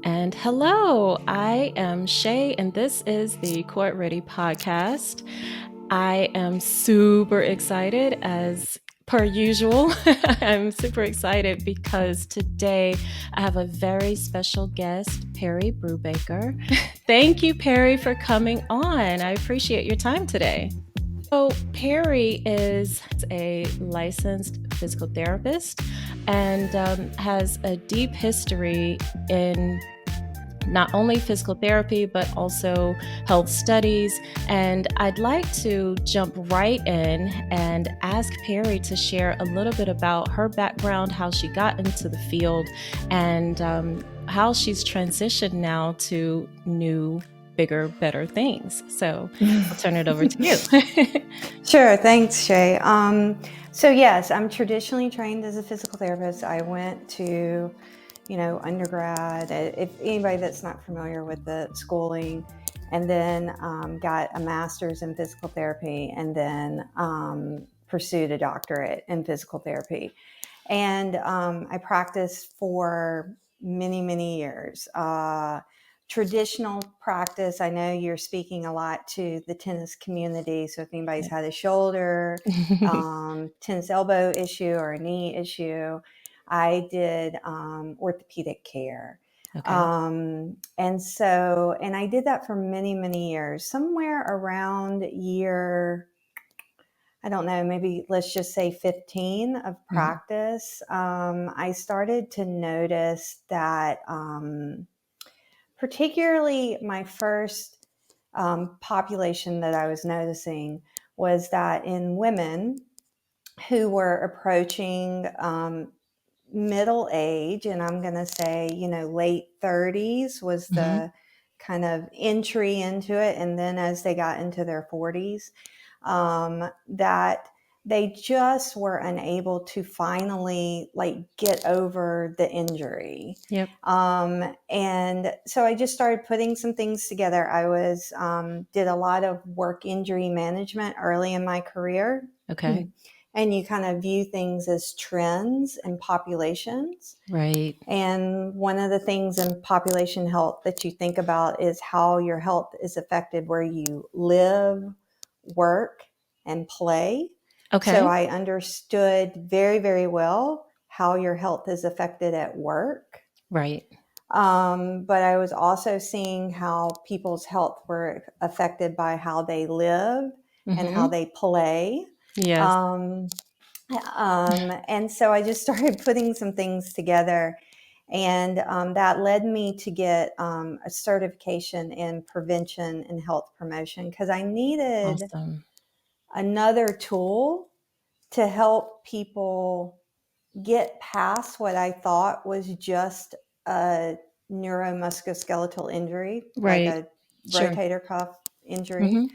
And hello, I am Shay, and this is the Court Ready podcast. I am super excited, as per usual. I'm super excited because today I have a very special guest, Perry Brubaker. Thank you, Perry, for coming on. I appreciate your time today. So, Perry is a licensed physical therapist and has a deep history in not only physical therapy, but also health studies. And I'd like to jump right in and ask Perry to share a little bit about her background, how she got into the field, and how she's transitioned now to new, bigger, better things. So I'll turn it over to you. Sure. Thanks, Shay. So yes, I'm traditionally trained as a physical therapist. I went to, undergrad, if anybody that's not familiar with the schooling, and then got a master's in physical therapy, and then pursued a doctorate in physical therapy. And I practiced for many, many years. Traditional practice, I know you're speaking a lot to the tennis community. So if anybody's had a shoulder, tennis elbow issue or a knee issue, I did orthopedic care. Okay. And I did that for many, many years. Somewhere around year, I don't know, maybe let's just say 15 of practice, I started to notice that particularly my first population that I was noticing was that in women who were approaching middle age, and I'm going to say, late 30s was the kind of entry into it. And then as they got into their 40s, that they just were unable to finally get over the injury. Yep. And so I just started putting some things together. I was did a lot of work injury management early in my career. Okay. And you kind of view things as trends and populations. Right. And one of the things in population health that you think about is how your health is affected where you live, work, and play. Okay. So I understood very, very well how your health is affected at work. Right. But I was also seeing how people's health were affected by how they live and how they play. Yes. And so I just started putting some things together, and that led me to get a certification in prevention and health promotion because I needed another tool to help people get past what I thought was just a neuromusculoskeletal injury, Right. like a rotator cuff injury.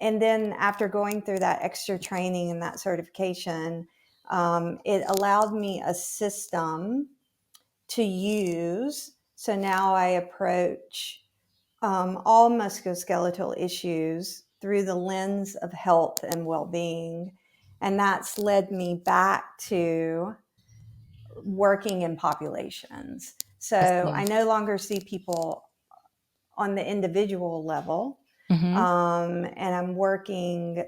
And then after going through that extra training and that certification, it allowed me a system to use. So now I approach all musculoskeletal issues through the lens of health and well-being. And that's led me back to working in populations. So I no longer see people on the individual level. And I'm working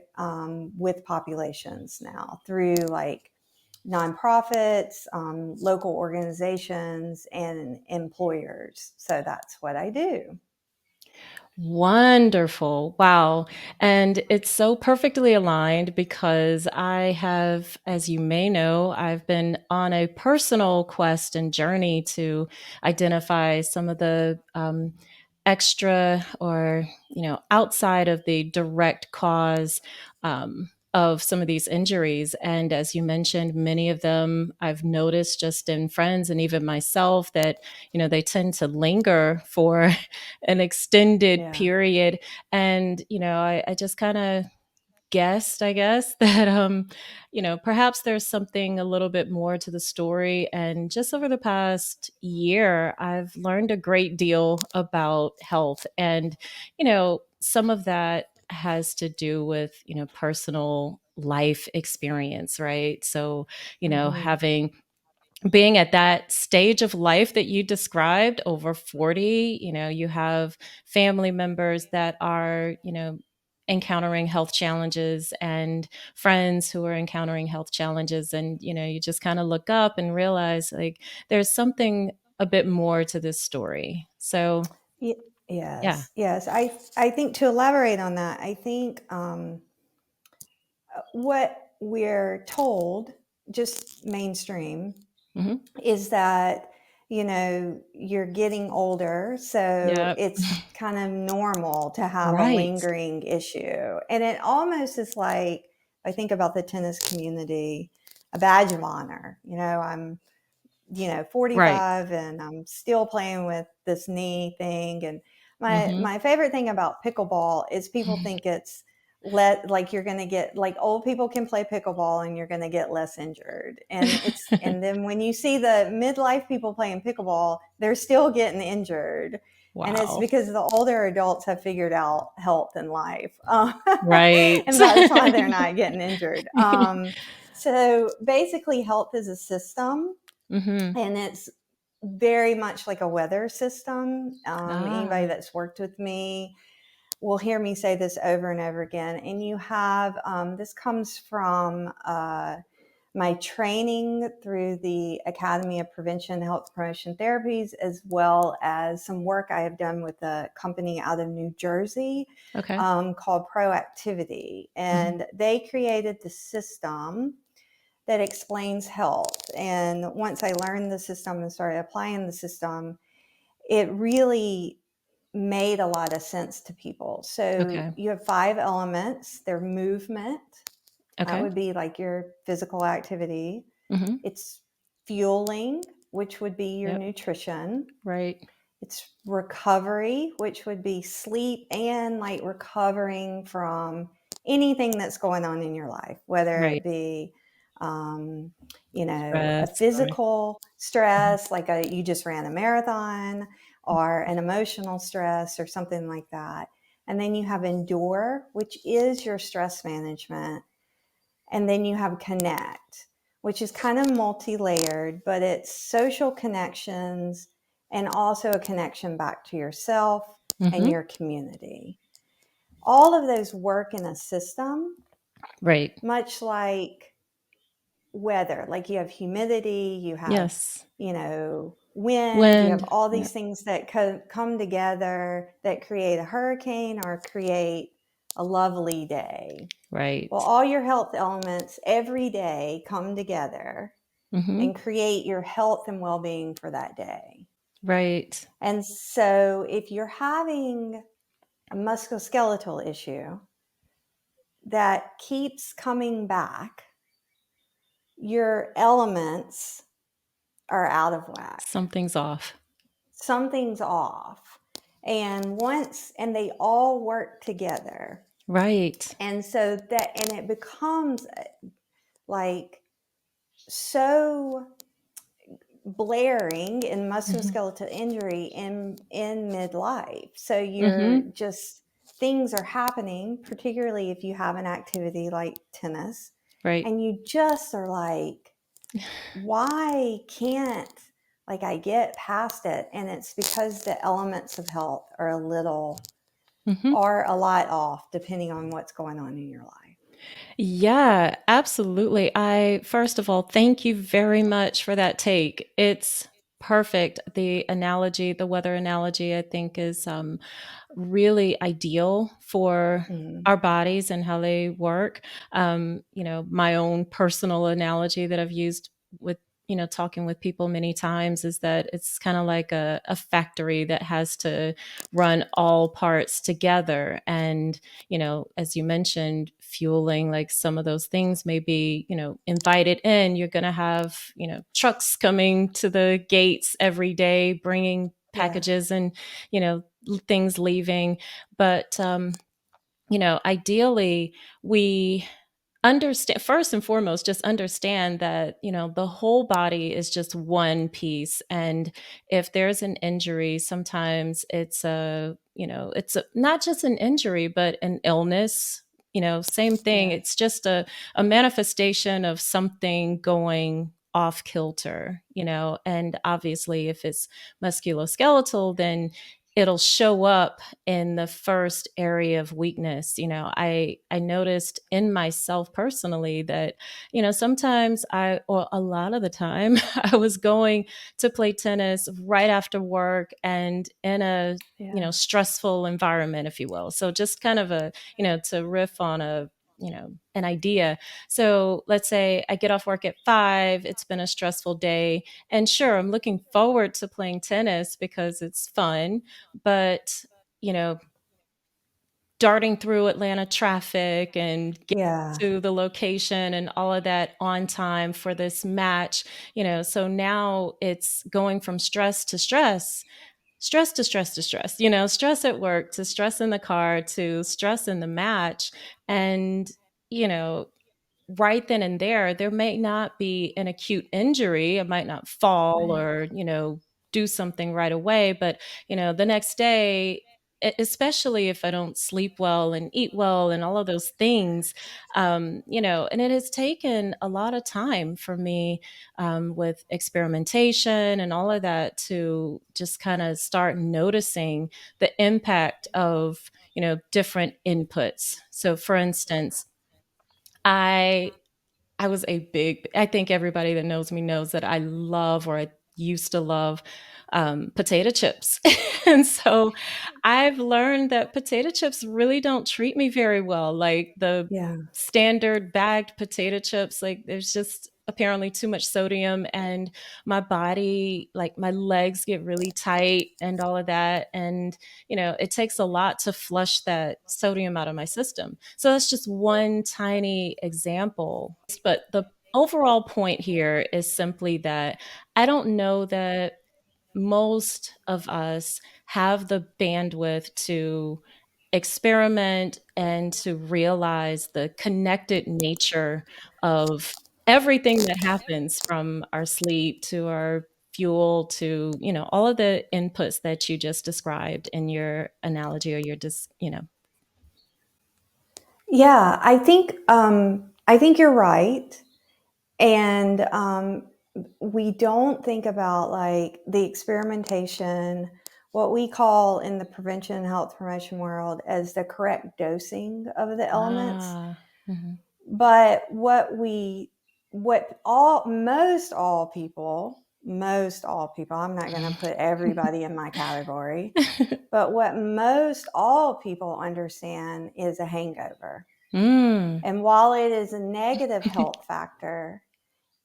with populations now through nonprofits, local organizations, and employers. So that's what I do. Wonderful. Wow. And it's so perfectly aligned because I have, as you may know, I've been on a personal quest and journey to identify some of the extra or, outside of the direct cause of some of these injuries. And as you mentioned, many of them I've noticed just in friends and even myself that, they tend to linger for an extended period. And, I just kind of guessed, I guess, that, perhaps there's something a little bit more to the story. And just over the past year, I've learned a great deal about health. And, some of that has to do with, personal life experience, right? So, Hmm. having being at that stage of life that you described, over 40, you have family members that are, encountering health challenges, and friends who are encountering health challenges. And, you just kind of look up and realize, like, there's something a bit more to this story. So, yeah. Yes, yes. I think to elaborate on that, I think what we're told, just mainstream, Hmm. is that you're getting older, so Yep. it's kind of normal to have a Right. lingering issue, and it almost is like, I think about the tennis community, a badge of honor. I'm Right. 45 and I'm still playing with this knee thing. And my Hmm. my favorite thing about pickleball is people think it's like you're going to get, like, old people can play pickleball and you're going to get less injured. And then when you see the midlife people playing pickleball, they're still getting injured. And it's Wow. because the older adults have figured out health and life. Right. And that's why they're not getting injured. So basically, health is a system, Hmm. and it's very much like a weather system. Anybody Ah, that's worked with me will hear me say this over and over again. And you have, this comes from my training through the Academy of Prevention Health Promotion Therapies, as well as some work I have done with a company out of New Jersey okay. called Proactivity. Hmm. And they created the system that explains health. And once I learned the system and started applying the system, it really made a lot of sense to people. So Okay. you have 5 elements. They're movement. That Okay. would be like your physical activity. Hmm. It's fueling, which would be your Yep. nutrition. Right. It's recovery, which would be sleep and like recovering from anything that's going on in your life, whether Right. it be, um, a Stress. Or, physical stress, like you just ran a marathon, or an emotional stress, or something like that. And then you have endure, which is your stress management. And then you have connect, which is kind of multi-layered, but it's social connections and also a connection back to yourself and hmm. your community. All of those work in a system, Right. much like weather. Like you have humidity, you have, Yes. wind, you have Wind. all Yep. these things that come together that create a hurricane or create a lovely day. Well, Right. all your health elements every day come together Hmm. and create your health and well-being for that day. Right. And so if you're having a musculoskeletal issue that keeps coming back, your elements are out of whack. Something's off. Something's off. And they all work together. Right. And so it becomes like so blaring in Hmm. musculoskeletal injury in midlife. So you're Hmm. just, things are happening, particularly if you have an activity like tennis, Right. and you just are like, why can't, like, I get past it? And it's because the elements of health are Hmm. are a lot off depending on what's going on in your life. Yeah, absolutely. I, first of all, thank you very much for that take. It's perfect. The analogy, the weather analogy, I think is really ideal for Mm. our bodies and how they work. My own personal analogy that I've used with, talking with people many times is that it's kind of like a factory that has to run all parts together. And, as you mentioned, fueling, like some of those things may be, invited in. You're going to have, trucks coming to the gates every day, bringing Yeah. packages and, you know, things leaving. But, ideally, we understand, first and foremost, just understand that, the whole body is just one piece. And if there's an injury, sometimes it's a it's not just an injury, but an illness. Same thing. Yeah. It's just a manifestation of something going off kilter, and obviously if it's musculoskeletal, then it'll show up in the first area of weakness. I noticed in myself personally that, sometimes or a lot of the time, I was going to play tennis right after work and in a, Yeah. stressful environment, if you will. So just kind of to riff on an idea. So let's say I get off work at 5, it's been a stressful day. And sure, I'm looking forward to playing tennis because it's fun. But, you know, darting through Atlanta traffic and getting Yeah. to the location and all of that on time for this match, so now it's going from stress to stress, stress to stress to stress, stress at work to stress in the car to stress in the match. And, you know, right then and there may not be an acute injury. I might not fall Right. or, do something right away. But, the next day, especially if I don't sleep well and eat well and all of those things, and it has taken a lot of time for me with experimentation and all of that to just kind of start noticing the impact of, different inputs. So, for instance, I I think everybody that knows me knows that I love, or I used to love, potato chips. And so I've learned that potato chips really don't treat me very well. Like the Yeah. standard bagged potato chips, like there's just apparently too much sodium, and my body, like my legs get really tight and all of that. And, it takes a lot to flush that sodium out of my system. So that's just one tiny example. But the overall point here is simply that I don't know that most of us have the bandwidth to experiment and to realize the connected nature of everything that happens, from our sleep to our fuel to, all of the inputs that you just described in your analogy or your Yeah, I think you're right. And we don't think about like the experimentation, what we call in the prevention and health promotion world as the correct dosing of the elements. mhm. But what most all people, I'm not going to put everybody in my category, but what most all people understand is a hangover. Mm. And while it is a negative health factor,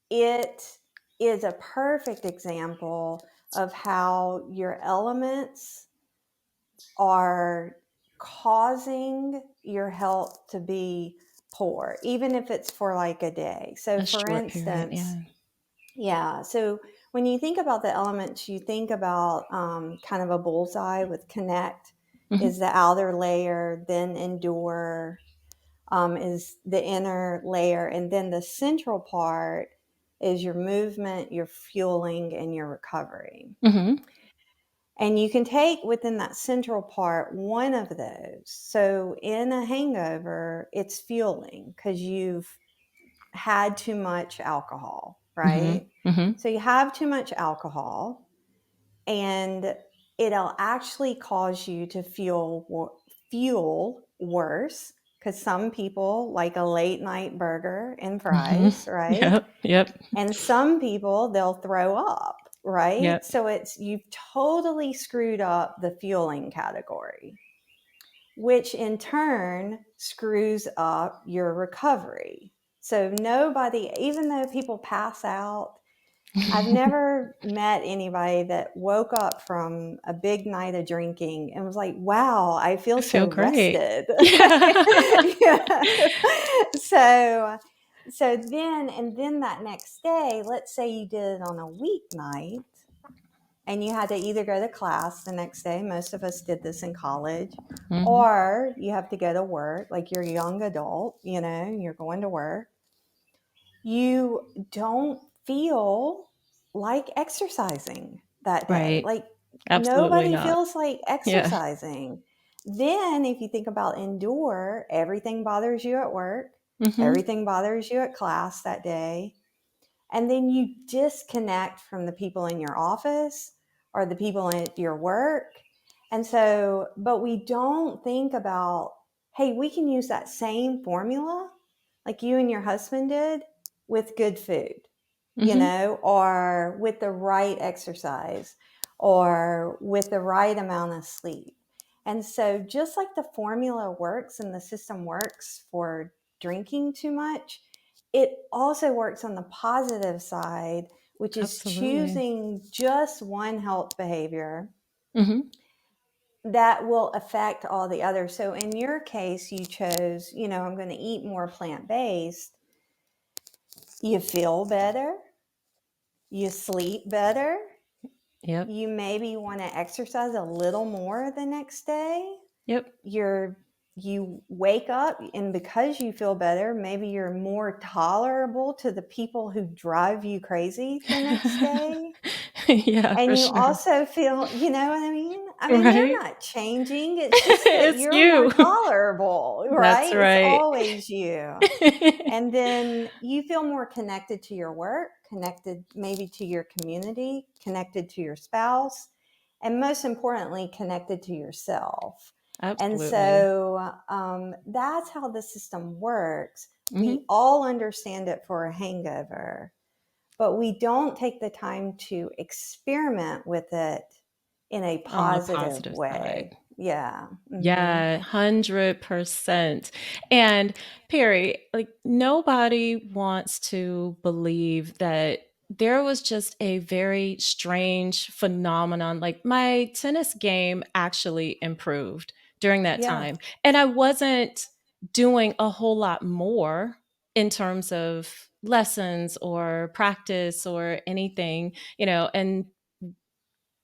it is a perfect example of how your elements are causing your health to be poor, even if it's for like a day. So, A for short period, instance, yeah. yeah, so when you think about the elements, you think about kind of a bullseye with connect Mhm. is the outer layer, then endure is the inner layer, and then the central part is your movement, your fueling, and your recovery. Mhm. And you can take within that central part one of those. So in a hangover, it's fueling because you've had too much alcohol, Mhm. right? Mhm. So you have too much alcohol, and it'll actually cause you to fuel worse because some people like a late night burger and Mhm. fries, right? Yep, yep, And some people they'll throw up, right? yep. So it's you've totally screwed up the fueling category, which in turn screws up your recovery. So nobody, even though people pass out, I've never met anybody that woke up from a big night of drinking and was like, wow, I feel I so feel great. rested. Yeah. Yeah. So, then that next day, let's say you did it on a weeknight and you had to either go to class the next day. Most of us did this in college, Mhm. or you have to go to work, like you're a young adult, you're going to work. You don't feel like exercising that day. Right. Like Absolutely Nobody not. feels like Yeah. exercising. Then, if you think about indoor, everything bothers you at work, Mhm. everything bothers you at class that day. And then you disconnect from the people in your office or the people at your work. And so, but we don't think about, hey, we can use that same formula like you and your husband did with good food, Mhm. or with the right exercise or with the right amount of sleep. And so, just like the formula works and the system works for drinking too much, it also works on the positive side, which is Absolutely. choosing just one health behavior Mhm. that will affect all the others. So, in your case, you chose, I'm going to eat more plant based. You feel better, you sleep better, Yep. you maybe want to exercise a little more the next day. Yep. You wake up, and because you feel better, maybe you're more tolerable to the people who drive you crazy the next day. Yeah, And for you sure. also feel, you know what I mean? I mean, they're Right? not changing. It's just that It's you're more you. tolerable, That's right? It's right. always you. And then you feel more connected to your work, connected maybe to your community, connected to your spouse, and most importantly, connected to yourself. And Absolutely. so that's how the system works. We Mhm. all understand it for a hangover, but we don't take the time to experiment with it in a On the positive positive side. way. Yeah. Yeah, 100%. And Perry, like nobody wants to believe that there was just a very strange phenomenon. Like my tennis game actually improved during that Yeah. time. And I wasn't doing a whole lot more in terms of lessons or practice or anything, and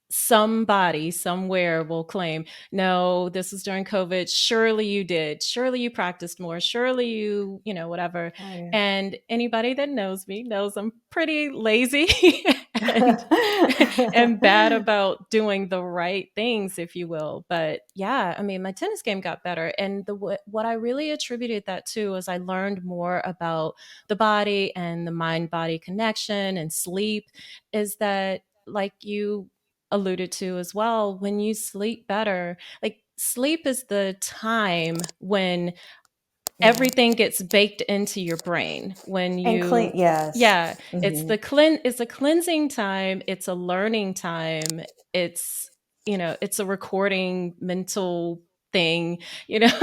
somebody somewhere will claim, no, this was during COVID. Surely you did. Surely you practiced more. Surely whatever. Oh, yeah. And anybody that knows me knows I'm pretty lazy and and bad about doing the right things, if you will. But yeah, I mean, my tennis game got better. And what I really attributed that to is I learned more about the body and the mind body connection and sleep, is that, like you alluded to as well, when you sleep better, like sleep is the time when Yeah. everything gets baked into your brain. When And clean, you yes. Yeah, Hmm. it's a cleansing time, it's a learning time, it's it's a recording mental thing,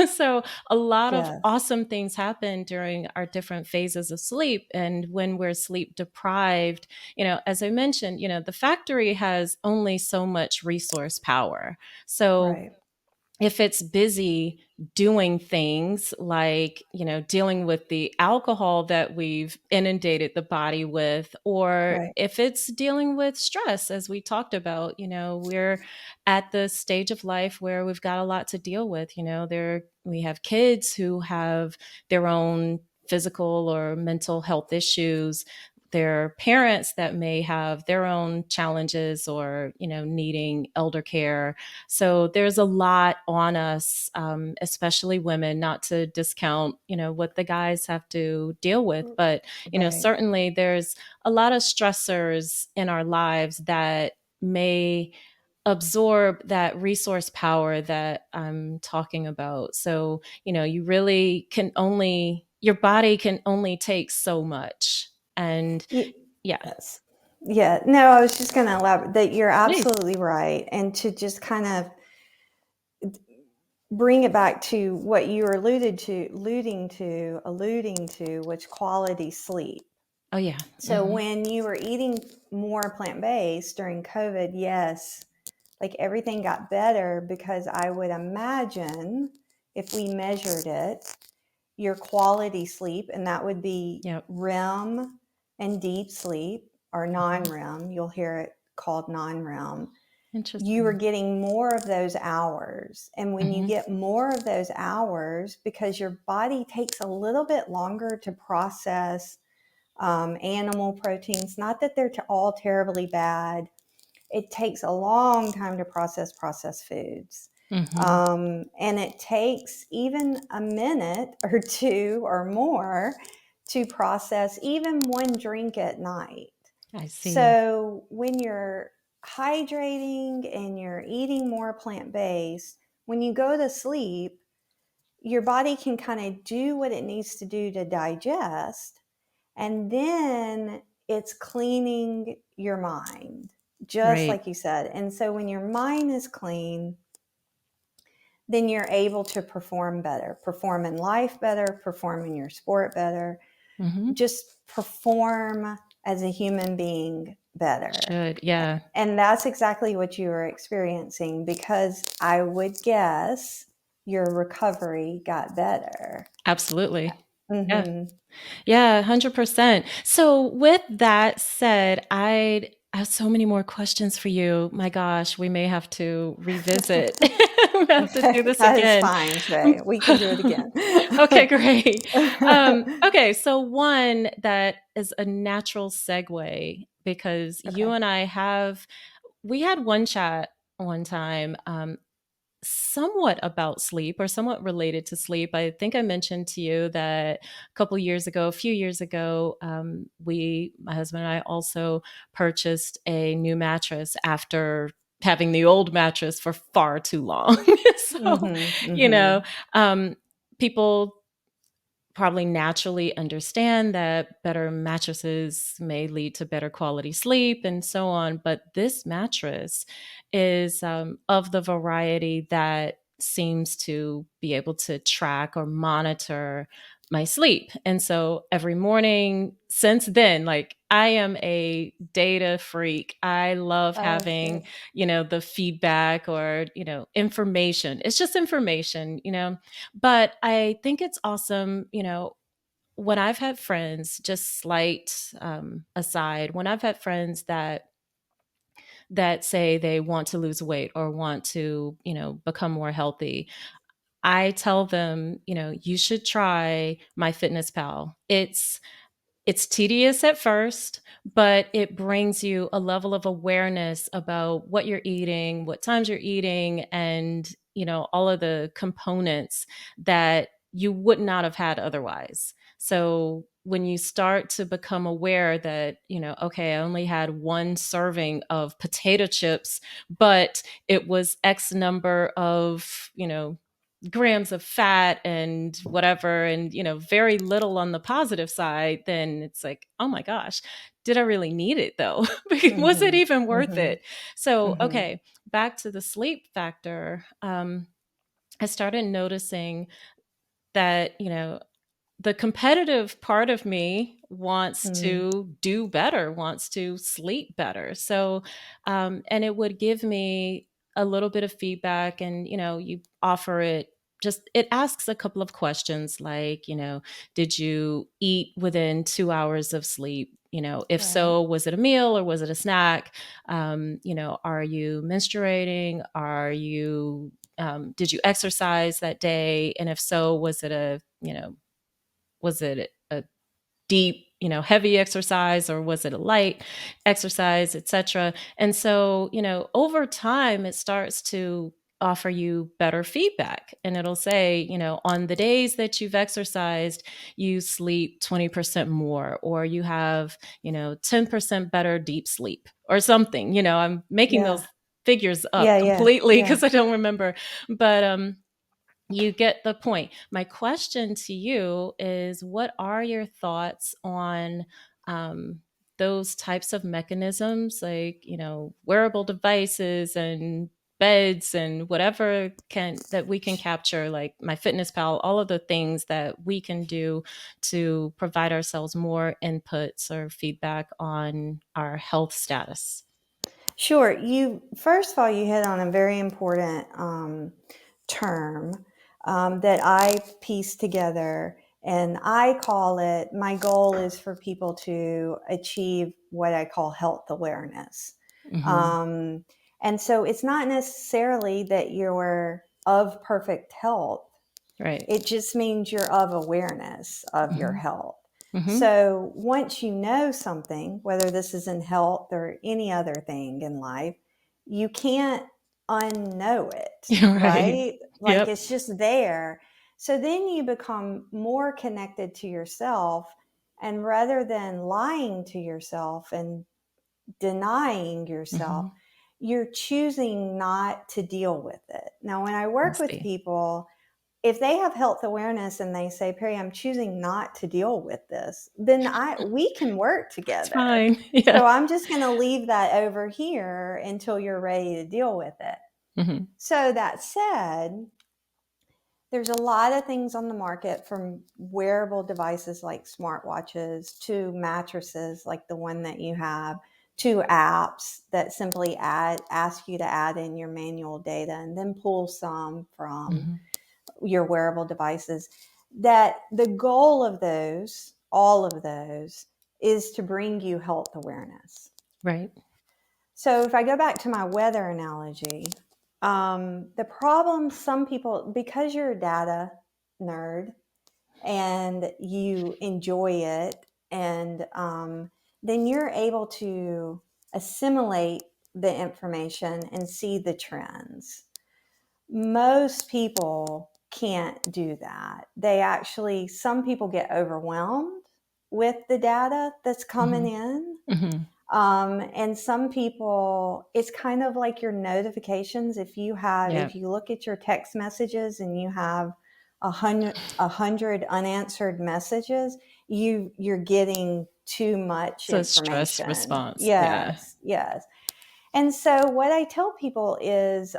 so a lot of Yes. awesome things happen during our different phases of sleep. And when we're sleep deprived, as I mentioned, the factory has only so much resource power. So Right. if it's busy doing things like, dealing with the alcohol that we've inundated the body with, or Right. if it's dealing with stress, as we talked about, we're at the stage of life where we've got a lot to deal with. We have kids who have their own physical or mental health issues. There are parents that may have their own challenges or, needing elder care. So there's a lot on us, especially women, not to discount, what the guys have to deal with. But, Right. certainly there's a lot of stressors in our lives that may absorb that resource power that I'm talking about. So, you really can only, your body can only take so much. And yeah, Yes. Yeah. No, I was just going to elaborate that you're please. absolutely right. And to just kind of bring it back to what you were alluding to, which quality sleep. Oh, yeah. So Hmm. when you were eating more plant-based during COVID, yes, like everything got better, because I would imagine if we measured it, your quality sleep, and that would be Yep. REM and deep sleep, or Mhm. non-REM, you'll hear it called non-REM, you are Interesting. getting more of those hours. And when you Hmm. get more of those hours, because your body takes a little bit longer to process animal proteins, not that they're all terribly bad, it takes a long time to process processed foods. Mm-hmm. And it takes even a minute or two or more to process even one drink at night. I see. So when you're hydrating and you're eating more plant-based, when you go to sleep, your body can kind of do what it needs to do to digest, and then it's cleaning your mind, just Right. like you said. And so when your mind is clean, then you're able to perform better, perform in life better, perform in your sport better, Mm-hmm. just perform as a human being better. Should. Yeah. And that's exactly what you were experiencing, because I would guess your recovery got better. Absolutely. Yeah. Mm-hmm. Yeah, 100%. So with that said, I have so many more questions for you. My gosh, we may have to revisit. We have to do this That is again. fine, Shay. We can do it again. Okay, great. Okay, so one that is a natural segue because you Okay. and I have we had one chat one time somewhat about sleep or somewhat related to sleep. I think I mentioned to you that a few years ago, my husband and I also purchased a new mattress after having the old mattress for far too long. So, Mm-hmm. you know, Mm-hmm. um, people probably naturally understand that better mattresses may lead to better quality sleep and so on. But this mattress is of the variety that seems to be able to track or monitor my sleep. And so every morning since then, like I am a data freak. I love Oh, that's having, good. the feedback or, information. It's just information, but I think it's awesome, when I've had friends, just slight aside, when I've had friends that say they want to lose weight or want to, become more healthy, I tell them, you should try My Fitness Pal. It's tedious at first, but it brings you a level of awareness about what you're eating, what times you're eating, and all of the components that you would not have had otherwise. So when you start to become aware that, okay, I only had one serving of potato chips, but it was X number of, grams of fat and whatever, and very little on the positive side, then it's like, oh my gosh, did I really need it though? Was it Mm-hmm. even worth Mm-hmm. it? So Mm-hmm. okay, back to the sleep factor. I started noticing that the competitive part of me wants Mm. to do better, wants to sleep better. So, and it would give me a little bit of feedback, and you offer it. Just it asks a couple of questions like, did you eat within 2 hours of sleep? If Right. so, was it a meal or was it a snack? Are you menstruating? Did you exercise that day? And if so, was it a deep, heavy exercise, or was it a light exercise, etc.? And so, over time it starts to offer you better feedback, and it'll say, on the days that you've exercised, you sleep 20% more, or you have, 10% better deep sleep or something. I'm making Yeah. those figures up Yeah. Yeah. completely Yeah. because I don't remember, but you get the point. My question to you is, what are your thoughts on um, those types of mechanisms, like wearable devices and beds and whatever can that we can capture, like My Fitness Pal, all of the things that we can do to provide ourselves more inputs or feedback on our health status? Sure. You first of all, you hit on a very important term that I pieced together, and I call it. My goal is for people to achieve what I call health awareness, Hmm. um, and so it's not necessarily that you're of perfect health. Right. It just means you're of awareness of your Hmm. health. Hmm. So once you know something, whether this is in health or any other thing in life, you can't unknow it, Right. right? Like Yep. it's just there. So then you become more connected to yourself. And rather than lying to yourself and denying yourself, Mhm. you're choosing not to deal with it. Now, when I I work with see. people, if they have health awareness and they say, Perry, I'm choosing not to deal with this, then we can work It's together. fine. Yeah. So I'm just going to leave that over here until you're ready to deal with it. Mhm. So that said, there's a lot of things on the market, from wearable devices like smartwatches to mattresses like the one that you have, to apps that simply ask you to add in your manual data and then pull some from Mhm. your wearable devices. That the goal of those, all of those, is to bring you health awareness. Right. So if I go back to my weather analogy, the problem some people, because you're a data nerd and you enjoy it, and then you're able to assimilate the information and see the trends. Most people can't do that. Some people get overwhelmed with the data that's coming Mhm. in. Mhm. And some people, it's kind of like your notifications. If Yep. you look at your text messages and you have a hundred unanswered messages, you're getting too much It's a stress information. response. Yeah. Yes, yes. And so what I tell people is,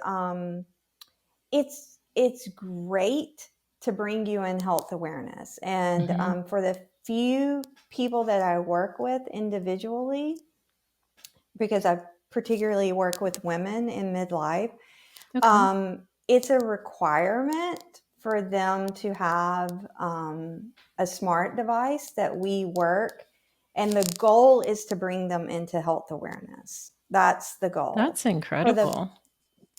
it's great to bring you in health awareness, and Mhm. for the few people that I work with individually, because I particularly work with women in midlife, Okay. it's a requirement for them to have a smart device that we work. And the goal is to bring them into health awareness. That's the goal. That's For the incredible.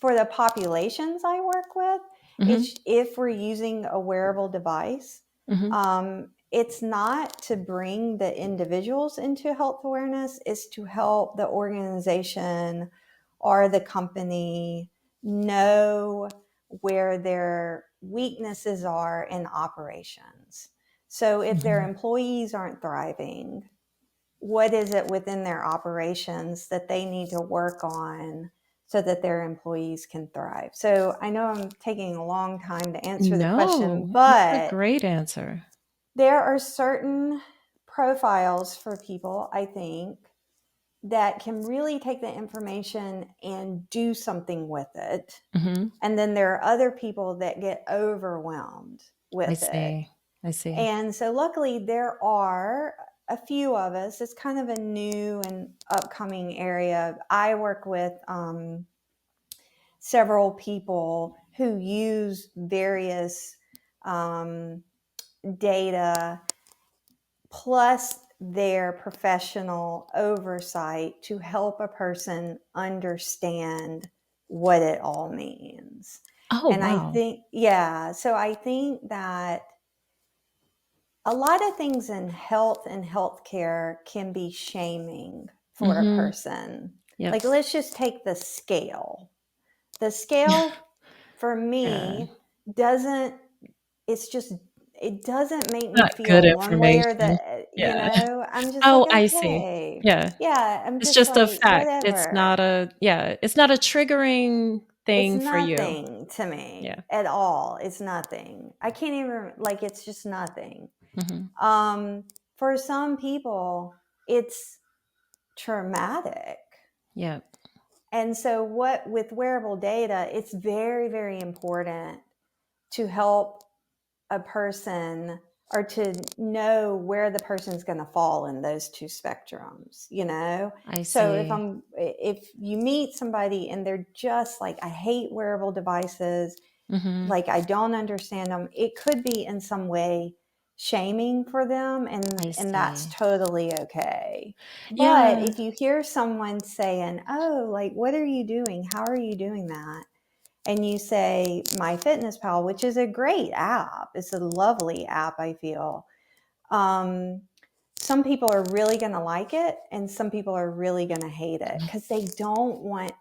for the populations I work with, Mhm. it's if we're using a wearable device, Mhm. it's not to bring the individuals into health awareness, it's to help the organization or the company know where their weaknesses are in operations. So if their Mhm. employees aren't thriving, what is it within their operations that they need to work on so that their employees can thrive? So I know I'm taking a long time to answer the question, No, that's a but great answer. there are certain profiles for people, I think, that can really take the information and do something with it. Mhm. And then there are other people that get overwhelmed I with it. see. I see. And so luckily there are a few of us. It's kind of a new and upcoming area. I work with several people who use various um, data plus their professional oversight to help a person understand what it all means. Oh, And I wow. think, yeah, so I think that a lot of things in health and healthcare can be shaming for a Mhm. person. Yep. Like, let's just take the scale. The scale for Yeah. me doesn't, it's just, it doesn't make me Not good feel one way or information. the, Yeah. I'm just like, Oh, I see. okay. Yeah. Yeah, I'm It's just just a like, fact. It's not whatever. a yeah, it's not a triggering It's thing for you. nothing to me Yeah. at all. It's nothing. I can't even, like, it's just nothing. Mhm. Um, for some people, it's traumatic. Yep. And so, what with wearable data, it's very, very important to help a person, or to know where the person's going to fall in those two spectrums, you know? I So see. if you meet somebody and they're just like, I hate wearable devices, Mhm. like I don't understand them, it could be in some way shaming for them, I and that's see. totally okay. But Yeah. if you hear someone saying, oh, like, what are you doing, how are you doing that, and you say my fitness pal, which is a great app, it's a lovely app, I feel, um, some people are really going to like it and some people are really going to hate it because they don't want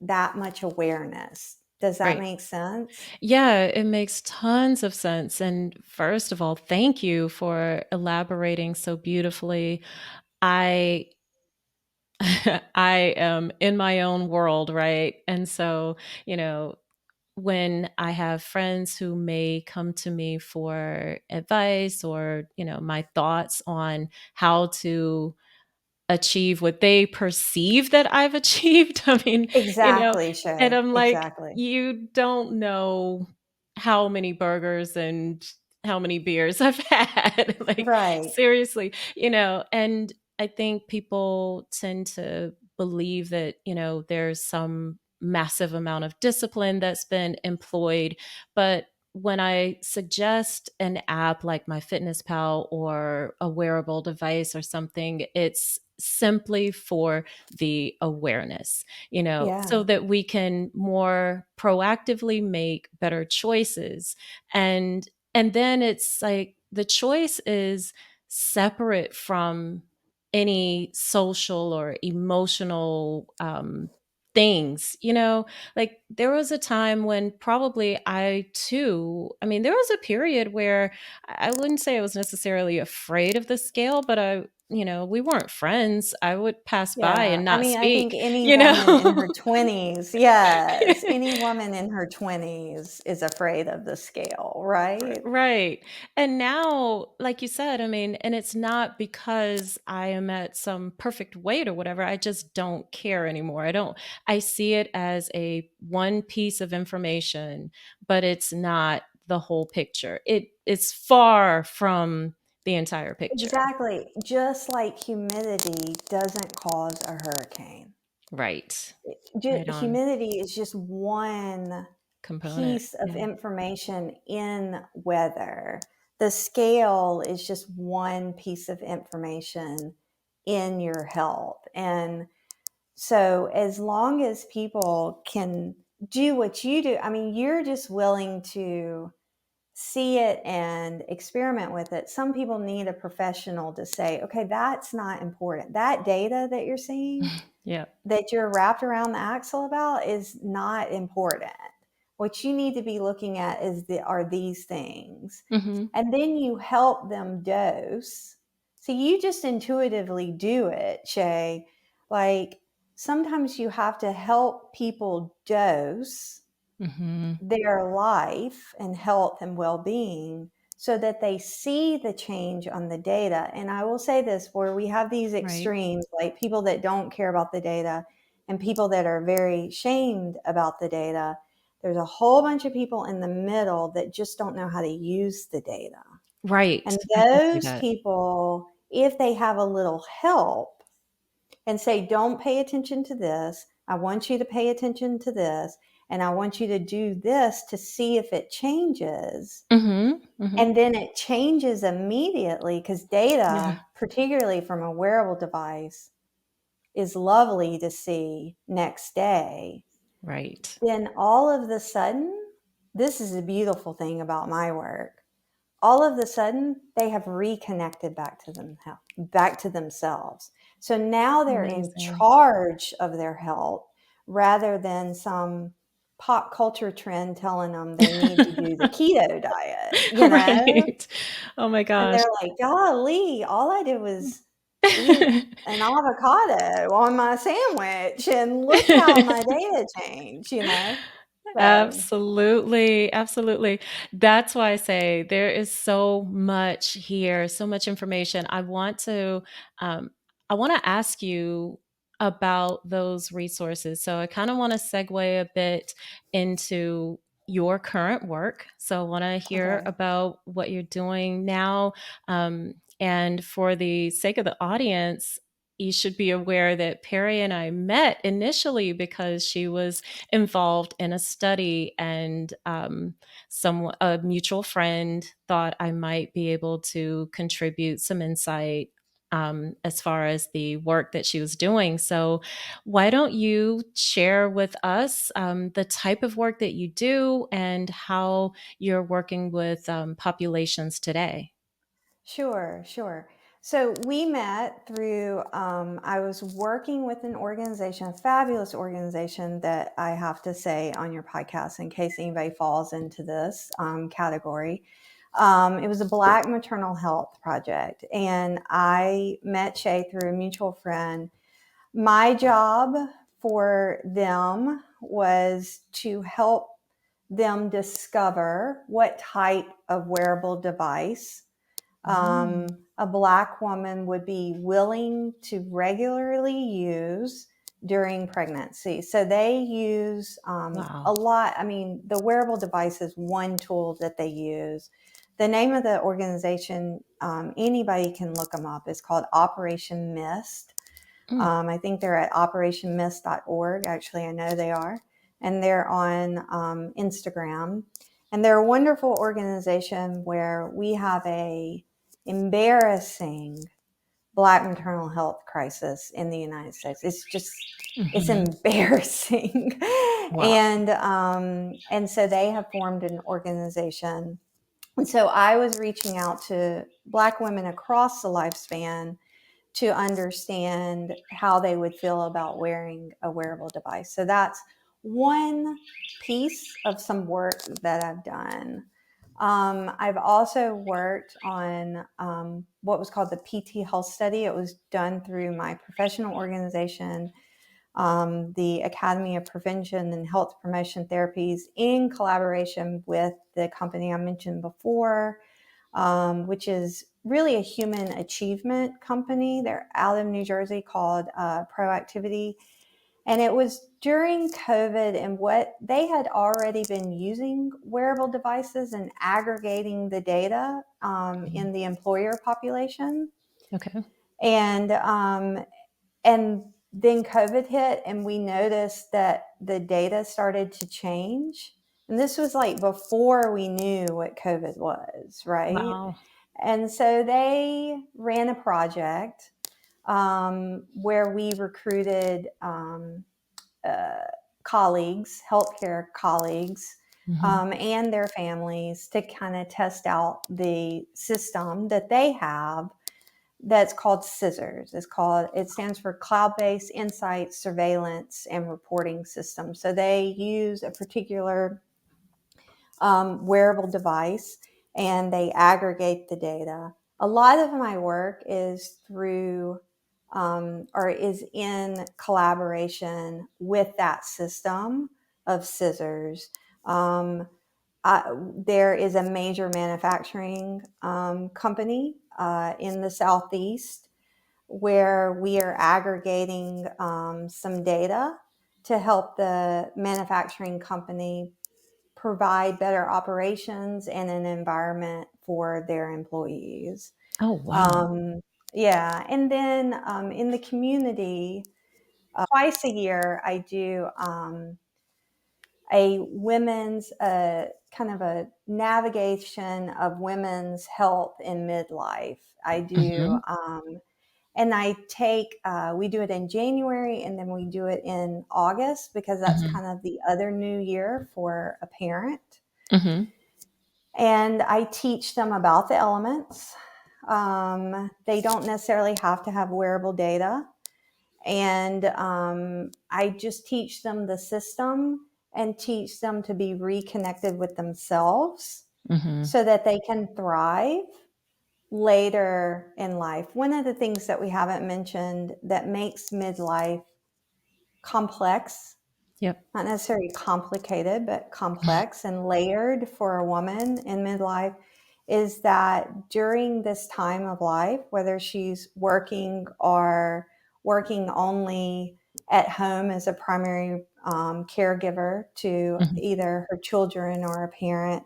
that much awareness. Does that Right. make sense? Yeah, it makes tons of sense. And first of all, thank you for elaborating so beautifully. I I am in my own world, right? And so, you know, when I have friends who may come to me for advice or, my thoughts on how to achieve what they perceive that I've achieved. I mean, you know, Exactly, and Shay. I'm like, Exactly. you don't know how many burgers and how many beers I've had. Like, Right. seriously, and I think people tend to believe that, there's some massive amount of discipline that's been employed. But when I suggest an app like MyFitnessPal or a wearable device or something, it's simply for the awareness, so Yeah. that we can more proactively make better choices. And then it's like the choice is separate from any social or emotional things, like there was a time when probably I too, I mean, there was a period where I wouldn't say I was necessarily afraid of the scale, but we weren't friends. I would pass by Yeah. and I not mean, I think speak, any you woman in know? her 20s, yes, any woman in her 20s is afraid of the scale, right? Right. And now, like you said, I mean, and it's not because I am at some perfect weight or whatever. I just don't care anymore. I see it as a one piece of information, but it's not the whole picture. It's far from the entire picture. Exactly. Just like humidity doesn't cause a hurricane. Right. Right on. Humidity is just one Component. piece of Yeah. information in weather. The scale is just one piece of information in your health. And so, as long as people can do what you do, I mean, you're just willing to see it and experiment with it. Some people need a professional to say, okay, that's not important. That data that you're seeing, Yeah. that you're wrapped around the axle about, is not important. What you need to be looking at are these things. Hmm. And then you help them dose. So you just intuitively do it, Shay. Like sometimes you have to help people dose Hmm. their life and health and well-being so that they see the change on the data. And I will say this, where we have these Right. extremes, like people that don't care about the data and people that are very shamed about the data, there's a whole bunch of people in the middle that just don't know how to use the data. Right. And I can see those that. people, if they have a little help and say, don't pay attention to this, I want you to pay attention to this, and I want you to do this to see if it changes. Hmm. Hmm. And then it changes immediately because Yeah. data, particularly from a wearable device, is lovely to see next day. Right. Then all of the sudden, this is a beautiful thing about my work. All of a sudden they have reconnected back to themselves. So now they're in Amazing. charge of their health rather than some pop culture trend telling them they need to do the keto diet, you know? Right. Oh my And gosh. they're like, golly, all I did was eat an avocado on my sandwich and look how my data changed, you know? So Absolutely, absolutely. That's why I say there is so much here, so much information. Um, I want to ask you about those resources. So I kind of want to segue a bit into your current work. So I want to hear okay. about what you're doing now. And for the sake of the audience, you should be aware that Perry and I met initially because she was involved in a study, and a mutual friend thought I might be able to contribute some insight as far as the work that she was doing. So, why don't you share with us the type of work that you do and how you're working with populations today? Sure, sure. So we met through, I was working with an organization, a fabulous organization that I have to say on your podcast in case anybody falls into this category. It was a Black maternal health project, and I met Shay through a mutual friend. My job for them was to help them discover what type of wearable device Mm. a Black woman would be willing to regularly use during pregnancy. So they use a Wow. lot. I mean, the wearable device is one tool that they use. The name of the organization, anybody can look them up, is called Operation Mist. Mm. I think they're at operationmist.org. Actually, I know they are. And they're on Instagram. And they're a wonderful organization where we have a embarrassing Black maternal health crisis in the United States. It's Hmm. embarrassing. Wow. And so they have formed an organization. And so I was reaching out to Black women across the lifespan to understand how they would feel about wearing a wearable device. So that's one piece of some work that I've done. I've also worked on what was called the PT Health Study. It was done through my professional organization, the Academy of Prevention and Health Promotion Therapies, in collaboration with the company I mentioned before, which is really a human achievement company. They're out of New Jersey, called Proactivity. And it was during COVID, and what they had already been using wearable devices and aggregating the data Mhm. in the employer population. Okay. And then COVID hit, and we noticed that the data started to change. And this was like before we knew what COVID was, right? Wow. And so they ran a project where we recruited uh, colleagues, healthcare colleagues, Hmm. and their families to kind of test out the system that they have that's called scissors. It stands for Cloud-Based Insight Surveillance and Reporting System. So they use a particular wearable device and they aggregate the data. A lot of my work is through or is in collaboration with that system of scissors. Um, there is a major manufacturing company in the Southeast where we are aggregating some data to help the manufacturing company provide better operations and an environment for their employees. Oh, wow. Um, yeah, and then in the community, twice a year, I do a women's kind of a navigation of women's health in midlife. I do, Hmm. and I take, we do it in January and then we do it in August because that's Hmm. kind of the other new year for a parent. Hmm. And I teach them about the elements. They don't necessarily have to have wearable data. And I just teach them the system and teach them to be reconnected with themselves Hmm. so that they can thrive later in life. One of the things that we haven't mentioned that makes midlife complex, Yep. not necessarily complicated, but complex and layered for a woman in midlife, is that during this time of life, whether she's working or working only at home as a primary caregiver to Hmm. either her children or a parent,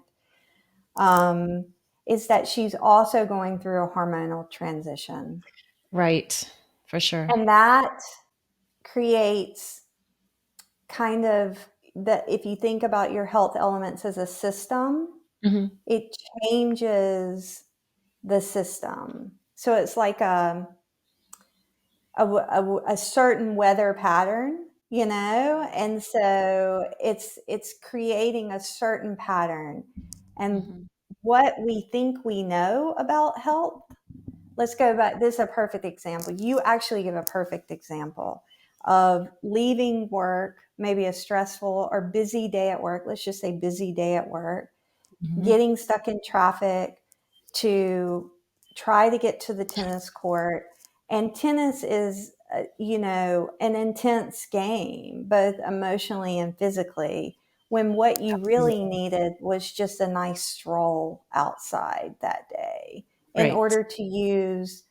um, is that she's also going through a hormonal transition. Right. For sure. And that creates kind of that, if you think about your health elements as a system, Hmm. it changes the system. So it's like a certain weather pattern, you know, and so it's creating a certain pattern. And Hmm. what we think we know about health, let's go back. This is a perfect example. You actually give a perfect example of leaving work, maybe a stressful or busy day at work. Let's just say busy day at work, Mhm. getting stuck in traffic to try to get to the tennis court. And tennis is, an intense game, both emotionally and physically, when what you really needed was just a nice stroll outside that day in Right. order to use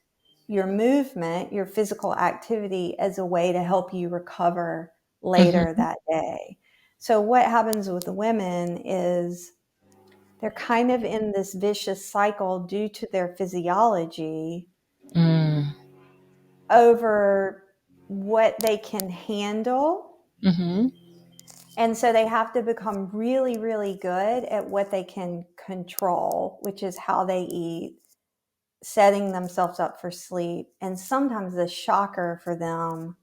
your movement, your physical activity, as a way to help you recover later Mhm. that day. So, what happens with the women is they're kind of in this vicious cycle due to their physiology Mm. over what they can handle. Mhm. And so they have to become really, really good at what they can control, which is how they eat, setting themselves up for sleep. And sometimes the shocker for them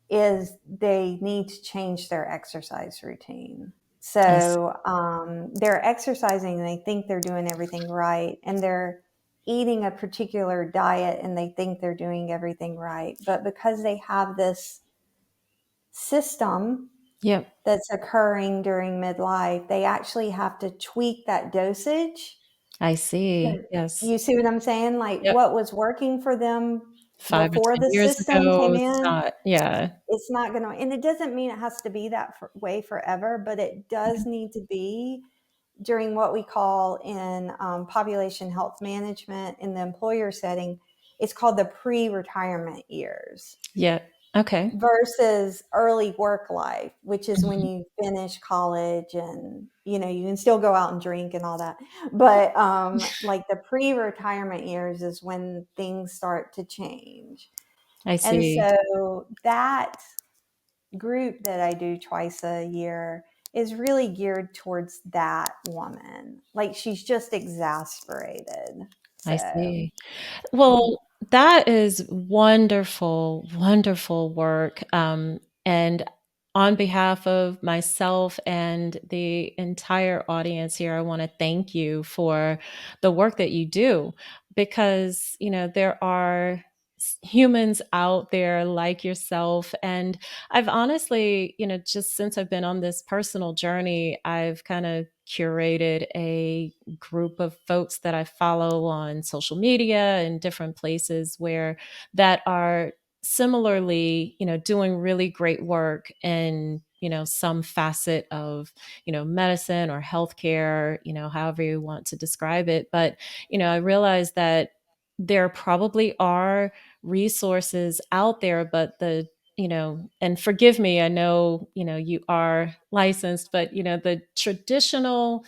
is they need to change their exercise routine. I see. So they're exercising and they think they're doing everything right, and they're eating a particular diet and they think they're doing everything right. But because they have this system Yep. that's occurring during midlife, they actually have to tweak that dosage. I see. Yes. You see what I'm saying? Like Yep. what was working for them 5 or before 10 the years system ago, came it's in, not. Yeah. it's not going to, and it doesn't mean it has to be that way forever, but it does need to be during what we call in population health management in the employer setting. It's called the pre-retirement years Yeah. Okay. versus early work life, which is when Mhm. you finish college and you can still go out and drink and all that. But like the pre-retirement years is when things start to change. I And see. so that group that I do twice a year is really geared towards that woman. Like she's just exasperated. I So, see. Well, that is wonderful, wonderful work. And on behalf of myself and the entire audience here, I want to thank you for the work that you do because, there are humans out there like yourself. And I've honestly, just since I've been on this personal journey, I've kind of curated a group of folks that I follow on social media and different places where that are similarly, doing really great work in, some facet of, medicine or healthcare, however you want to describe it. But, I realized that there probably are resources out there, but and forgive me, I know, you are licensed, but, the traditional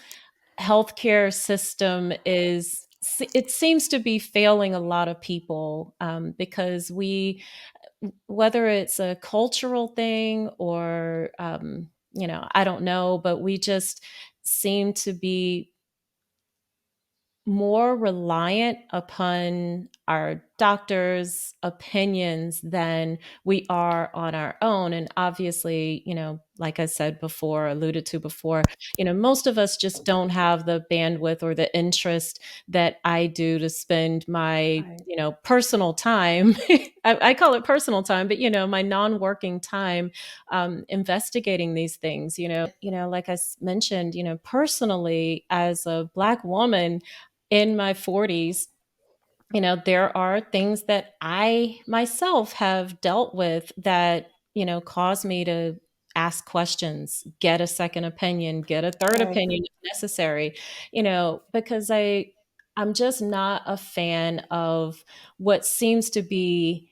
healthcare system it seems to be failing a lot of people because whether it's a cultural thing or I don't know, but we just seem to be more reliant upon our doctors' opinions than we are on our own. And obviously, like I said before, alluded to before, most of us just don't have the bandwidth or the interest that I do to spend my, right. personal time. I call it personal time, but, my non working time investigating these things, like mentioned, personally, as a Black woman, in my 40s, there are things that I myself have dealt with that, cause me to ask questions, get a second opinion, get a third Right. opinion if necessary, because I'm just not a fan of what seems to be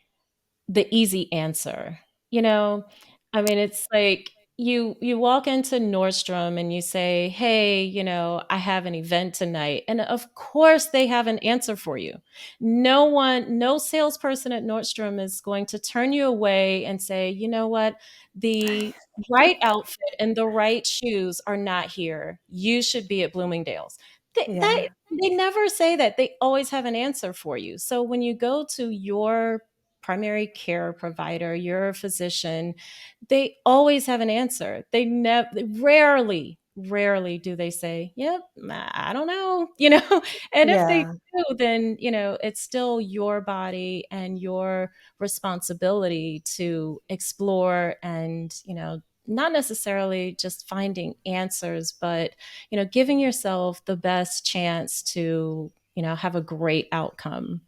the easy answer. You know, I mean, it's like you walk into Nordstrom and you say, "Hey, I have an event tonight." And of course, they have an answer for you. No salesperson at Nordstrom is going to turn you away and say, "You know what? The right outfit and the right shoes are not here. You should be at Bloomingdale's." Yeah. They never say that. They always have an answer for you. So when you go to your primary care provider, your physician, they always have an answer. They rarely, rarely do they say, "Yep, I don't know," you know? And if they Yeah. do, then, it's still your body and your responsibility to explore and, not necessarily just finding answers, but, giving yourself the best chance to, have a great outcome.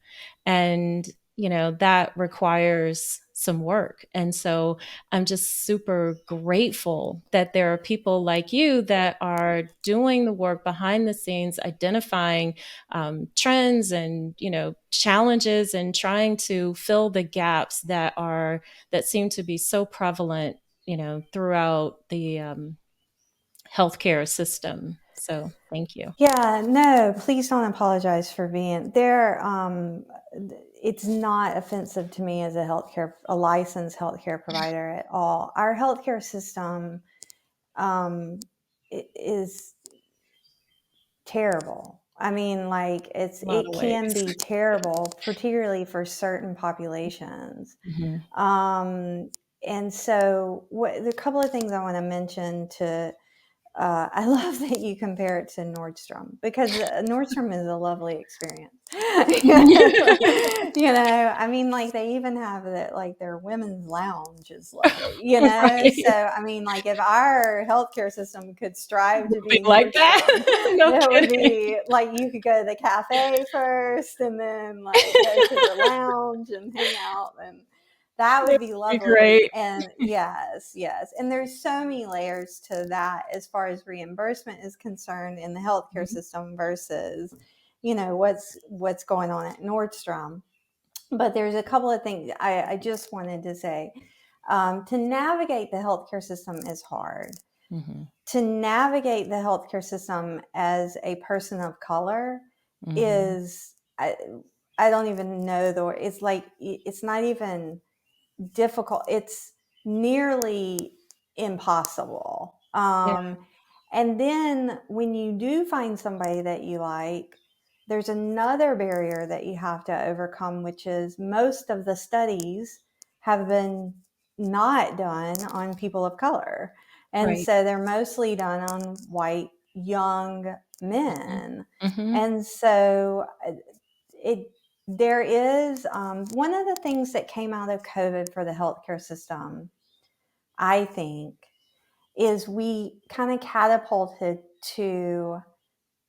And, that requires some work. And so I'm just super grateful that there are people like you that are doing the work behind the scenes, identifying trends and challenges, and trying to fill the gaps that seem to be so prevalent, throughout the healthcare system. So thank you. Yeah, no, please don't apologize for being there. It's not offensive to me as a licensed healthcare provider at all. Our healthcare system is terrible. I mean, like A lot it of can ways. be terrible, particularly for certain populations. Hmm. Um, and so, the couple of things I want to mention to I love that you compare it to Nordstrom, because Nordstrom is a lovely experience. I mean, like they even have that, like their women's lounge is lovely, Right. So, I mean, like if our healthcare system could strive to Be be like that. Nordstrom, No that would kidding. be like you could go to the cafe first and then like go to the lounge and hang out, and that That would be would be lovely. great. And yes, yes. And there's so many layers to that as far as reimbursement is concerned in the healthcare Mhm. system versus, what's going on at Nordstrom. But there's a couple of things I just wanted to say. To navigate the healthcare system is hard. Mhm. To navigate the healthcare system as a person of color Mhm. is, I don't even know it's like, it's not even difficult. It's nearly impossible. Yeah. And then when you do find somebody that you like, there's another barrier that you have to overcome, which is most of the studies have been not done on people of color. And Right. so they're mostly done on white, young Mhm. men. Mhm. And so it there is one of the things that came out of COVID for the healthcare system, I think, is we kind of catapulted to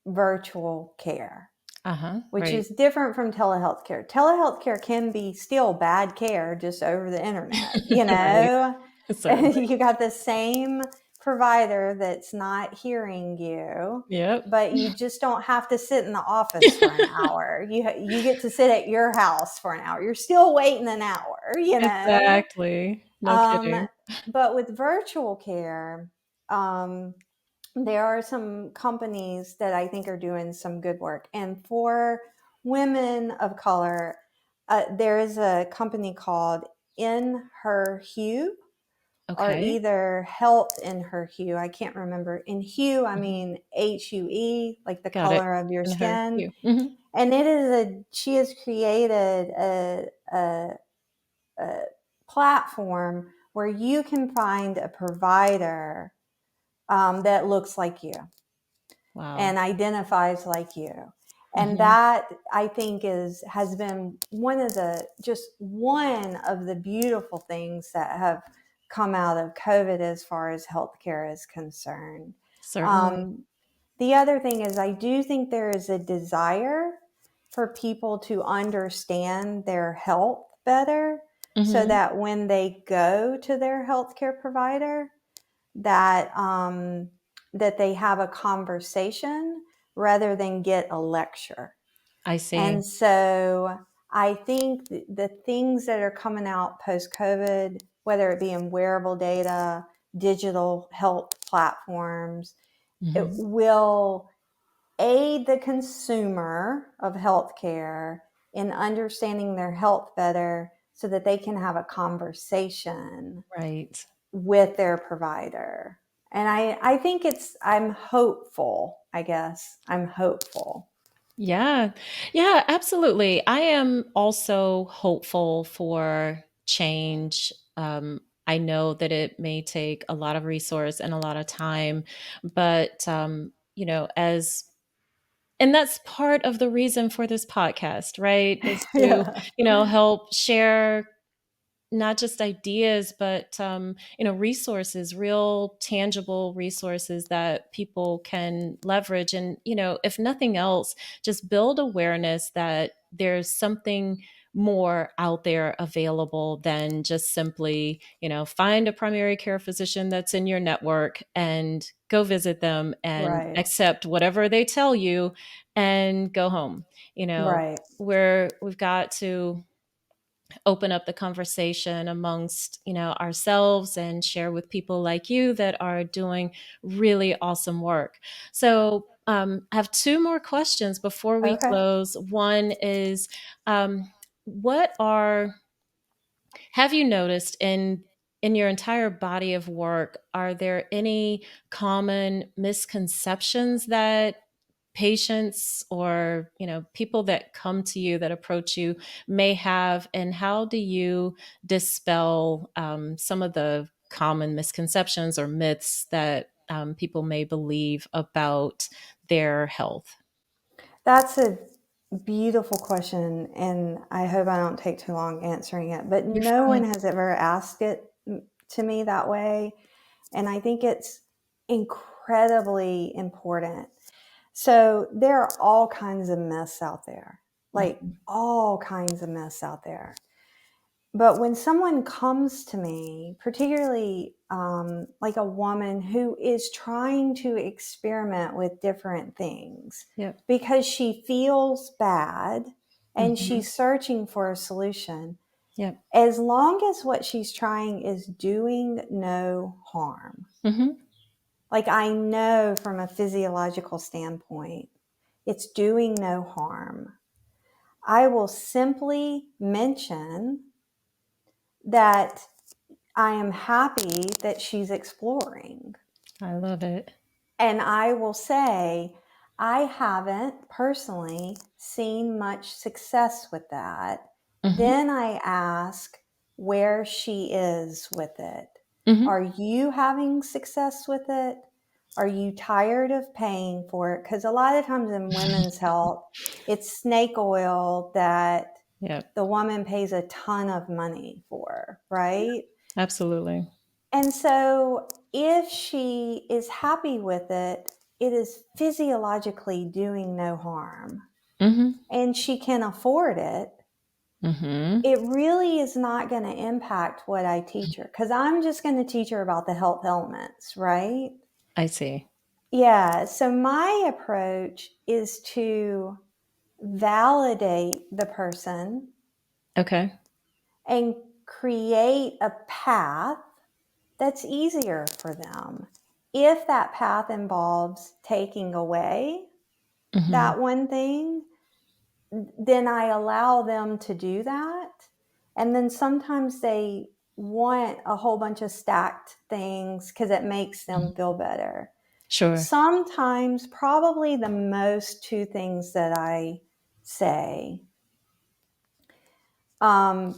virtual care, Uh-huh. which Right. is different from telehealth care. Telehealth care can be still bad care just over the internet, Right. Certainly. You got the same provider that's not hearing you, Yep. but you just don't have to sit in the office for an hour. You get to sit at your house for an hour. You're still waiting an hour. Exactly. No Um, kidding. but with virtual care, um, there are some companies that I think are doing some good work. And for women of color, there is a company called In Her Hue, or Okay. either Health in Her Hue. I can't remember. In Hue, I Mhm. mean HUE, like the Got it. color of your In her skin. you. Mhm. And she has created a platform where you can find a provider that looks like you Wow. and identifies like you. And Mhm. that, I think, has been one of the beautiful things that have come out of COVID as far as healthcare is concerned. Certainly. Um, the other thing is, I do think there is a desire for people to understand their health better, so Mhm. that when they go to their healthcare provider, that that they have a conversation rather than get a lecture. I see. And so I think the things that are coming out post COVID, whether it be in wearable data, digital health platforms, it Mhm. will aid the consumer of healthcare in understanding their health better, so that they can have a conversation Right. with their provider. And I think I'm hopeful, I guess. I'm hopeful. Yeah. Yeah, absolutely. I am also hopeful for change. I know that it may take a lot of resource and a lot of time, but as and that's part of the reason for this podcast, right? Is to, Yeah. help share not just ideas, but resources, real tangible resources that people can leverage. And if nothing else, just build awareness that there's something more out there available than just simply find a primary care physician that's in your network and go visit them and Right. accept whatever they tell you and go home. Right. We've got to open up the conversation amongst ourselves and share with people like you that are doing really awesome work. So I have two more questions before we Okay. close. One is, what are have you noticed in your entire body of work, are there any common misconceptions that patients or people that come to you, that approach you, may have, and how do you dispel some of the common misconceptions or myths that people may believe about their health? That's a beautiful question, and I hope I don't take too long answering it. But You're no one fine. has ever asked it to me that way, and I think it's incredibly important. So there are all kinds of myths out there, like Mhm. all kinds of myths out there. But when someone comes to me, particularly like a woman who is trying to experiment with different things Yep. because she feels bad and Hmm. she's searching for a solution, Yep. as long as what she's trying is doing no harm, Hmm. like I know from a physiological standpoint, it's doing no harm, I will simply mention that I am happy that she's exploring. I love it. And I will say, I haven't personally seen much success with that. Hmm. Then I ask where she is with it. Hmm. Are you having success with it? Are you tired of paying for it? Because a lot of times in women's health, it's snake oil that Yep. the woman pays a ton of money for, right? Absolutely. And so if she is happy with it, it is physiologically doing no harm Hmm. and she can afford it. Hmm. It really is not going to impact what I teach her because I'm just going to teach her about the health elements, right? I see. Yeah. So my approach is to validate the person Okay. and create a path that's easier for them. If that path involves taking away Hmm. that one thing, then I allow them to do that. And then sometimes they want a whole bunch of stacked things because it makes them feel better. Sure. Sometimes, probably the most two things that I say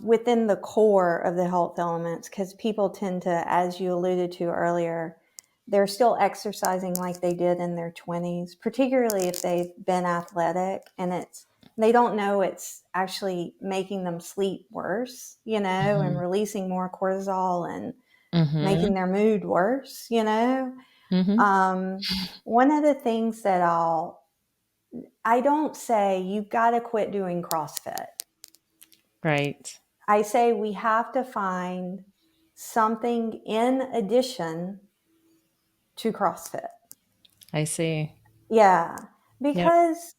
within the core of the health elements, because people tend to, as you alluded to earlier, they're still exercising like they did in their 20s, particularly if they've been athletic and they don't know it's actually making them sleep worse, and Hmm. releasing more cortisol and making Hmm. their mood worse. Hmm. Um, One of the things that I don't say you've got to quit doing CrossFit. Right. I say we have to find something in addition to CrossFit. I see. Yeah, Yep. because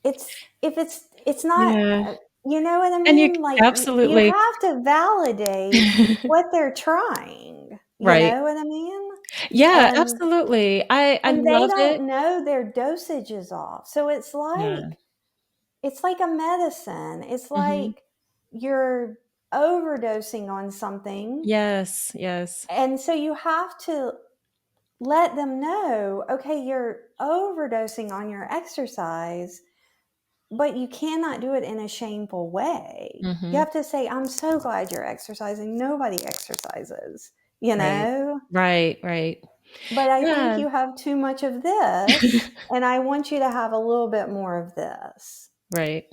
it's not, Yeah. you know what I And you mean? Like you absolutely have to validate what they're trying. You right. know what I mean? Yeah, And absolutely. I and they love it. don't know their dosage is off. So Yeah. it's like a medicine. It's Hmm. like you're overdosing on something. Yes, yes. And so you have to let them know, okay, you're overdosing on your exercise, but you cannot do it in a shameful way. You Mm-hmm. have to say, I'm so glad you're exercising. Nobody exercises, you Right. know? Right. Right. But I think Yeah. you have too much of this, and I want you to have a little bit more of this. Right.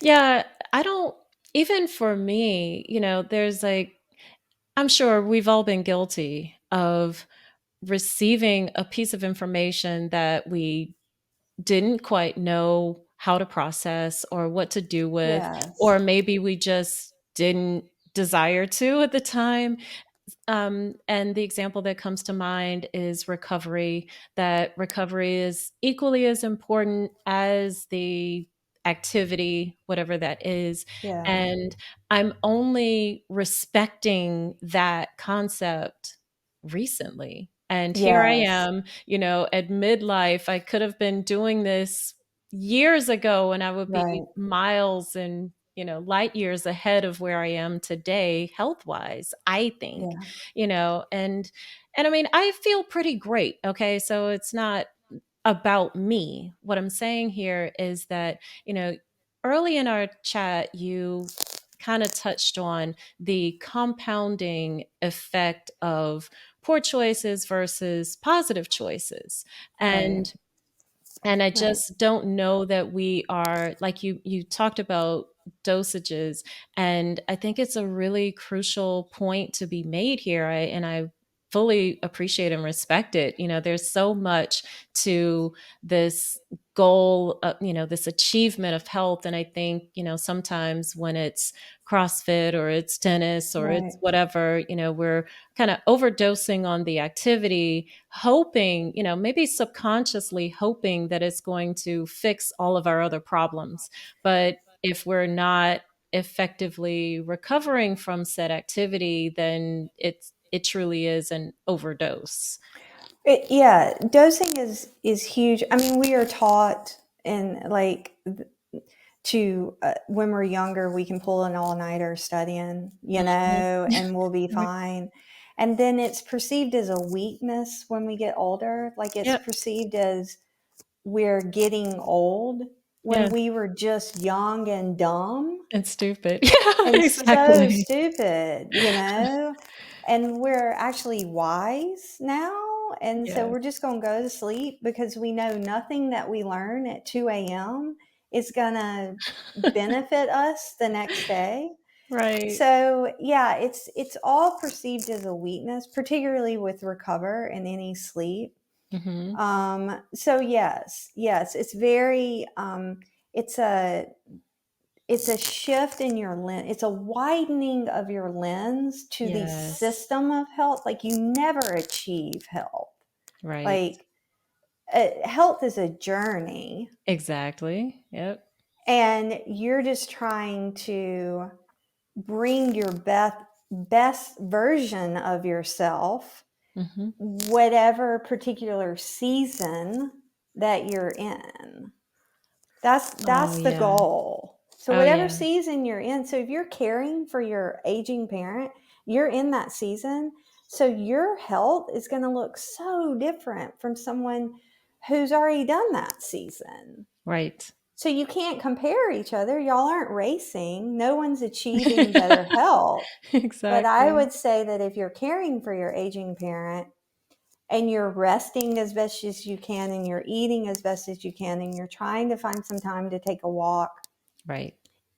Yeah. I don't, even for me, there's like, I'm sure we've all been guilty of receiving a piece of information that we didn't quite know how to process or what to do with, Yes. or maybe we just didn't desire to at the time. And the example that comes to mind is recovery, that recovery is equally as important as the activity, whatever that is. Yeah. And I'm only respecting that concept recently. And here I Yes. am, at midlife. I could have been doing this years ago and I would be Right. miles and light years ahead of where I am today health wise, I think, Yeah. and I mean, I feel pretty great. Okay. So it's not about me. What I'm saying here is that, early in our chat, you kind of touched on the compounding effect of poor choices versus positive choices. Right. And I Right. just don't know that we are, like, you talked about dosages, and I think it's a really crucial point to be made here. And I fully appreciate and respect it. There's so much to this goal, this achievement of health. And I think, sometimes when it's CrossFit or it's tennis or it's Right. whatever, we're kind of overdosing on the activity, hoping, maybe subconsciously hoping that it's going to fix all of our other problems. But if we're not effectively recovering from said activity, then it truly is an overdose. Yeah, dosing is huge. I mean, we are taught in like to when we're younger, we can pull an all nighter studying, Mhm. and we'll be Right. fine. And then it's perceived as a weakness when we get older. Like it's Yep. perceived as we're getting old when Yeah. we were just young and dumb And stupid. Yeah, and so exactly. stupid, and we're actually wise now. And so Yes. we're just going to go to sleep because we know nothing that we learn at 2 a.m. is going to benefit us the next day. Right. So yeah, it's all perceived as a weakness, particularly with recover and any sleep. Hmm. So yes, it's very it's a it's a shift in your lens. It's a widening of your lens to the Yes. system of health. Like you never achieve health. Right. Like health is a journey, Exactly. Yep. and you're just trying to bring your best version of yourself, Hmm. whatever particular season that you're in. Oh, That's the yeah. goal. So Oh, whatever yeah. season you're in, so if you're caring for your aging parent, you're in that season. So your health is going to look so different from someone who's already done that season. Right. So you can't compare each other. Y'all aren't racing. No one's achieving better health. But I Exactly. would say that if you're caring for your aging parent and you're resting as best as you can and you're eating as best as you can and you're trying to find some time to take a walk, Right.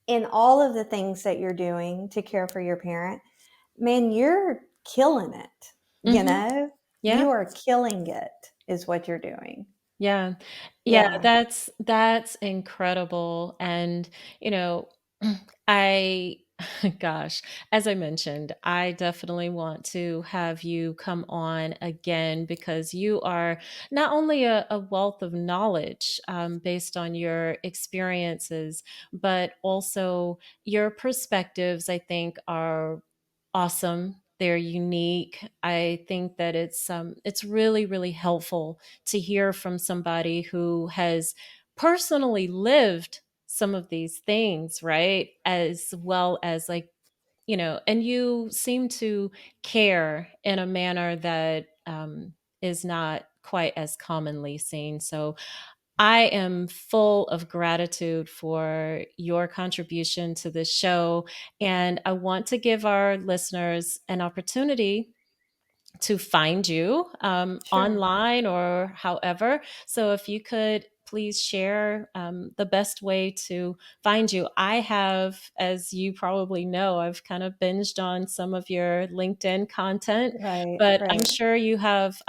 in all of the things that you're doing to care for your parent, man, you're killing it. Hmm. Yeah. You are killing it, is what you're doing. Yeah. Yeah, Yeah. that's incredible. And, you know, I gosh, as I mentioned, I definitely want to have you come on again because you are not only a wealth of knowledge based on your experiences, but also your perspectives, I think, are awesome. They're unique. I think that it's really, really helpful to hear from somebody who has personally lived some of these things, right? As well as, like, and you seem to care in a manner that is not quite as commonly seen. So I am full of gratitude for your contribution to this show. And I want to give our listeners an opportunity to find you Sure. online or however. So if you could please share the best way to find you. I have, as you probably know, I've kind of binged on some of your LinkedIn content, Right, but I'm right. sure you have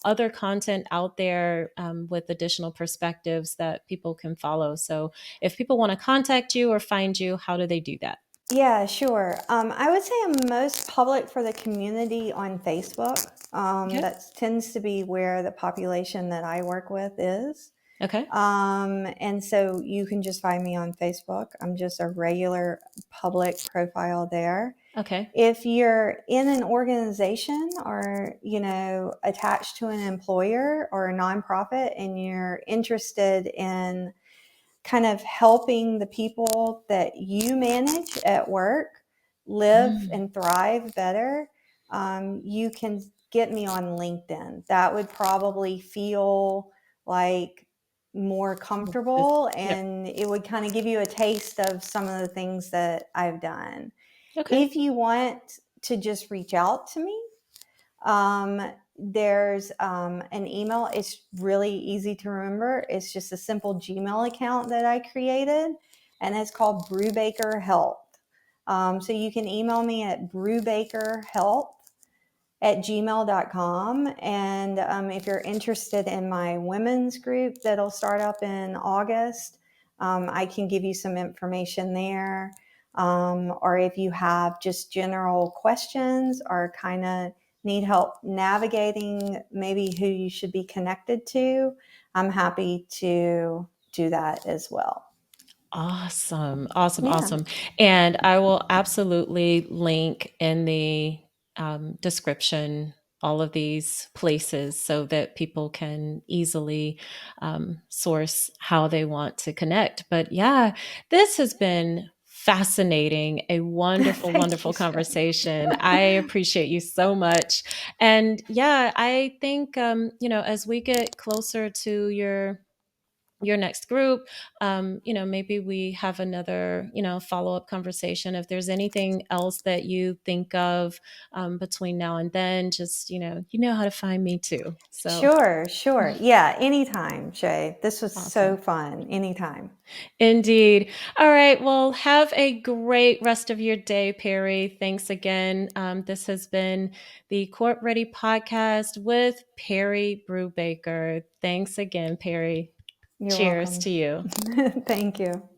other content out there with additional perspectives that people can follow. So if people want to contact you or find you, how do they do that? Yeah, sure. I would say I'm most public for the community on Facebook. Okay. That tends to be where the population that I work with is. Okay. And so you can just find me on Facebook. I'm just a regular public profile there. Okay. If you're in an organization or, attached to an employer or a nonprofit and you're interested in kind of helping the people that you manage at work live Mm. and thrive better, you can get me on LinkedIn. That would probably feel like more comfortable, Yep. and it would kind of give you a taste of some of the things that I've done. Okay. If you want to just reach out to me, there's an email. It's really easy to remember. It's just a simple Gmail account that I created, and it's called Brubaker Health. So you can email me at brubakerhealth@gmail.com. And if you're interested in my women's group that'll start up in August, I can give you some information there. Or if you have just general questions or kind of need help navigating maybe who you should be connected to, I'm happy to do that as well. Awesome. Awesome. Yeah, Awesome. And I will absolutely link in the description all of these places so that people can easily source how they want to connect. But yeah, this has been fascinating, a wonderful, thank you, wonderful Shay. conversation. I appreciate you so much. And yeah, I think, as we get closer to your next group, maybe we have another, follow-up conversation. If there's anything else that you think of between now and then, just, you know how to find me too. So Sure, sure. Yeah, anytime, Shay. This was so awesome. fun. Anytime. Indeed. All right. Well, have a great rest of your day, Perry. Thanks again. This has been the Court Ready podcast with Perry Brubaker. Thanks again, Perry. You're Cheers welcome. to you. Thank you.